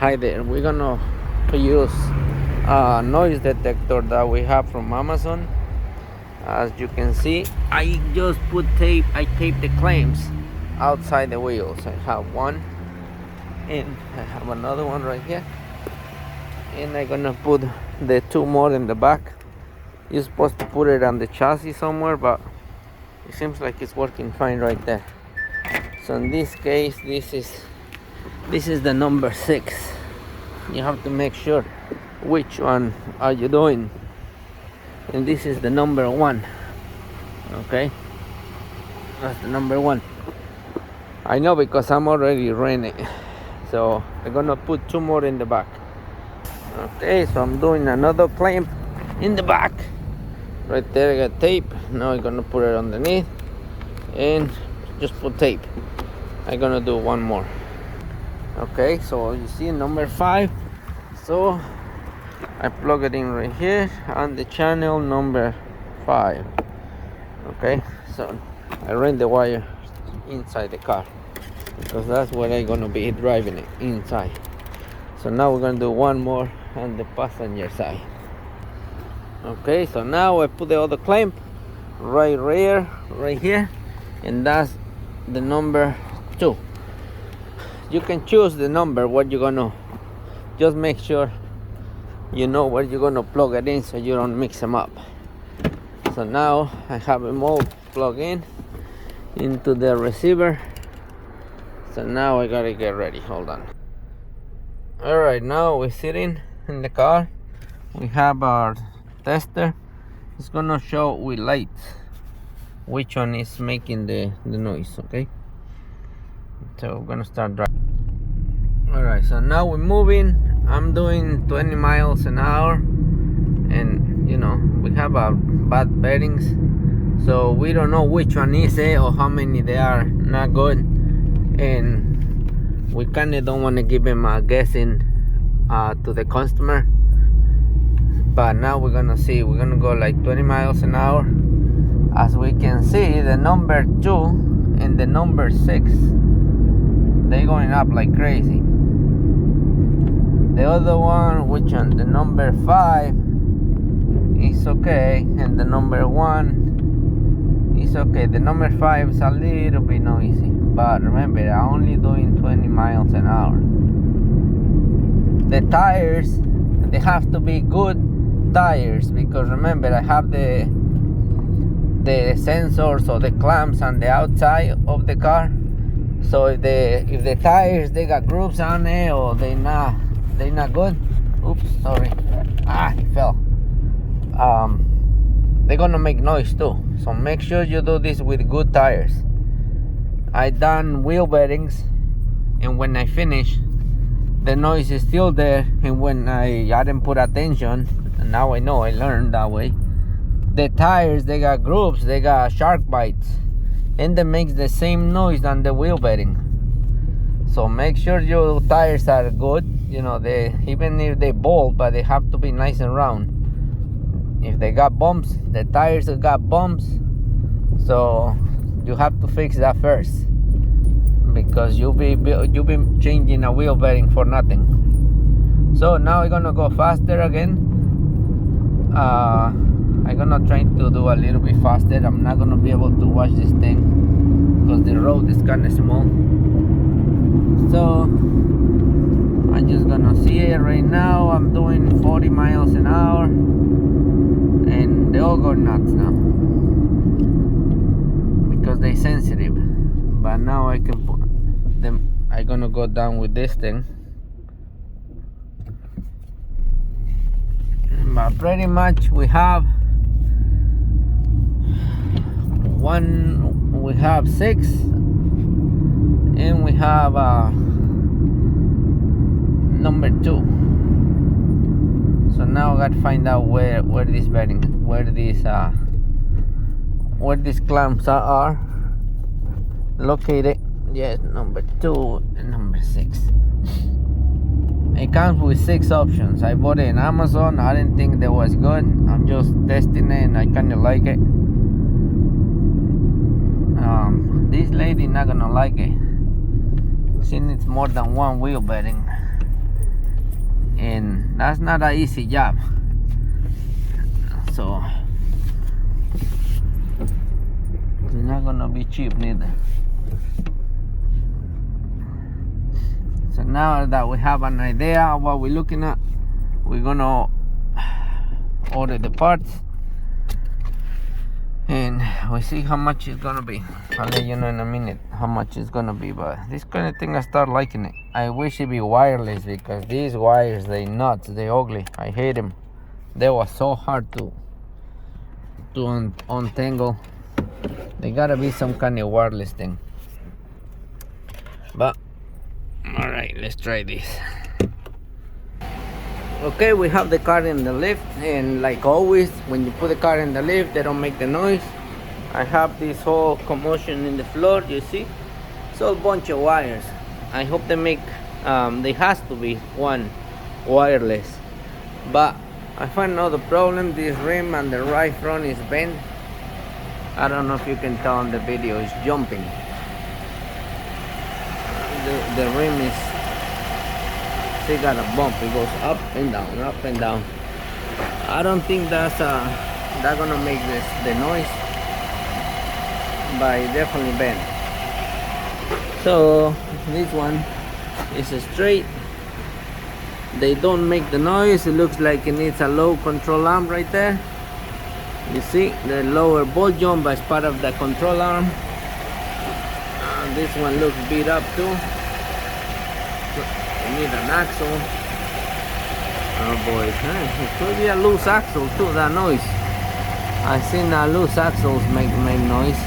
Hi there, we're gonna use a noise detector that we have from Amazon. As you can see, I just put tape, I taped the clamps outside the wheels. I have one and I have another one right here. And I'm gonna put the two more in the back. You're supposed to put it on the chassis somewhere, but it seems like it's working fine right there. So in this case, this is the number 6. You have to make sure which one are you doing, and this is the number 1. Okay, that's the number 1. I know because I'm already running, so I'm gonna put 2 more in the back. Okay, so I'm doing another clamp in the back right there. I got tape. Now I'm gonna put it underneath and just put tape. I'm gonna do one more. Okay, so you see number 5. So I plug it in right here on the channel number 5. Okay, so I run the wire inside the car because that's what I'm gonna be driving it inside. So now we're gonna do one more on the passenger side. Okay, so now I put the other clamp right here, and that's the number 2. You can choose the number what you're gonna, just make sure you know where you're gonna plug it in so you don't mix them up. So now I have them all plugged in into the receiver. So now I gotta get ready. Hold on. Alright, now we're sitting in the car. We have our tester. It's gonna show with lights which one is making the noise. Okay, so we're gonna start driving. Alright, so now we're moving. I'm doing 20 miles an hour, and you know we have bad bearings, so we don't know which one is it or how many they are not good, and we kind of don't want to give them a guessing to the customer. But now we're gonna see. We're gonna go like 20 miles an hour. As we can see, the number 2 and the number 6, they're going up like crazy. The other one, which one? The number 5 is okay, and the number 1 is okay. The number 5 is a little bit noisy, but remember, I'm only doing 20 miles an hour. The tires, they have to be good tires, because remember, I have the sensors or the clamps on the outside of the car. So if the tires, they got grooves on it, or they're not good. Oops, sorry. He fell. They're gonna make noise too. So make sure you do this with good tires. I done wheel bearings, and when I finish, the noise is still there. And when I didn't put attention, and now I know, I learned that way. The tires, they got grooves, they got shark bites, and they makes the same noise than the wheel bearing. So make sure your tires are good. You know, they, even if they bolt, but they have to be nice and round. If they got bumps, the tires got bumps, so you have to fix that first, because you'll be changing a wheel bearing for nothing. So now we're gonna go faster again. I'm gonna try to do a little bit faster. I'm not gonna be able to watch this thing because the road is kind of small. So I'm just gonna see it right now. I'm doing 40 miles an hour, and they all go nuts now because they're sensitive. But now I can put them. I'm gonna go down with this thing. But pretty much we have 6, and we have number 2. So now I gotta find out where these bearings, where these clamps are located. Yes, number 2 and number 6. It comes with 6 options. I bought it in Amazon. I didn't think that was good. I'm just testing it, and I kind of like it. This lady not gonna like it. She needs more than one wheel bearing. That's not an easy job. So it's not gonna be cheap neither. So now that we have an idea of what we're looking at, we're gonna order the parts and we see how much it's gonna be. I'll let you know in a minute how much it's gonna be, but this kind of thing I start liking it. I wish it be wireless because these wires, they nuts, they ugly. I hate them. They were so hard to untangle. They gotta be some kind of wireless thing. But all right, let's try this. Okay, we have the car in the lift, and like always, when you put the car in the lift, they don't make the noise. I have this whole commotion in the floor, you see? It's all a bunch of wires. I hope they make, there has to be one wireless. But I find another problem. This rim on the right front is bent. I don't know if you can tell on the video, it's jumping. The rim is, they got a bump. It goes up and down, up and down. I don't think that's gonna make the noise, but it definitely bent. So this one is straight. They don't make the noise. It looks like it needs a low control arm right there. You see the lower ball jump as part of the control arm. This one looks beat up too. You need an axle. Oh boy, it could be a loose axle too, that noise. I've seen loose axles make noise.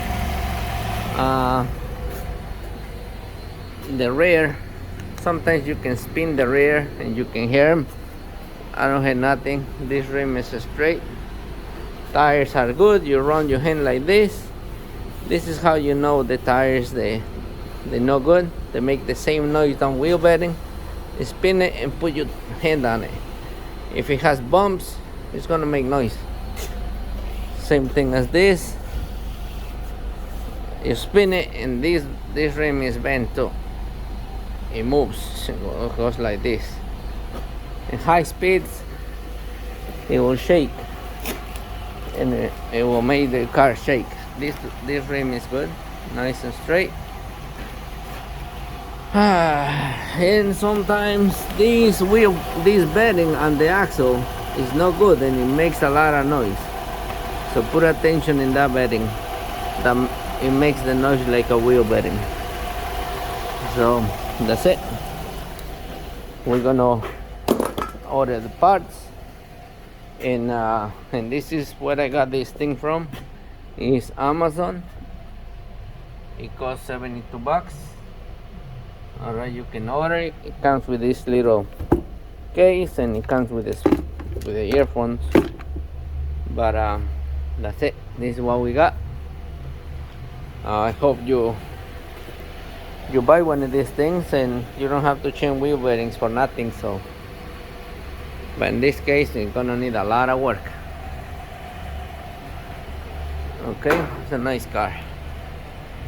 The rear, sometimes you can spin the rear and you can hear them. I don't hear nothing. This rim is straight. Tires are good. You run your hand like this. This is how you know the tires, they're no good. They make the same noise on wheel bedding. Spin it and put your hand on it. If it has bumps, it's gonna make noise. Same thing as this. You spin it and this rim is bent too. It moves, it goes like this. In high speeds, it will shake, and it will make the car shake. This rim is good, nice and straight. And sometimes this bedding on the axle is not good and it makes a lot of noise. So put attention in that bedding. It makes the noise like a wheel bedding. So that's it. We're gonna order the parts, and this is where I got this thing from. It's Amazon. It costs $72. All right, you can order it. It comes with this little case and it comes with the earphones. But that's it. This is what we got. I hope you buy one of these things and you don't have to change wheel bearings for nothing. So, but in this case, it's gonna need a lot of work. Okay, it's a nice car.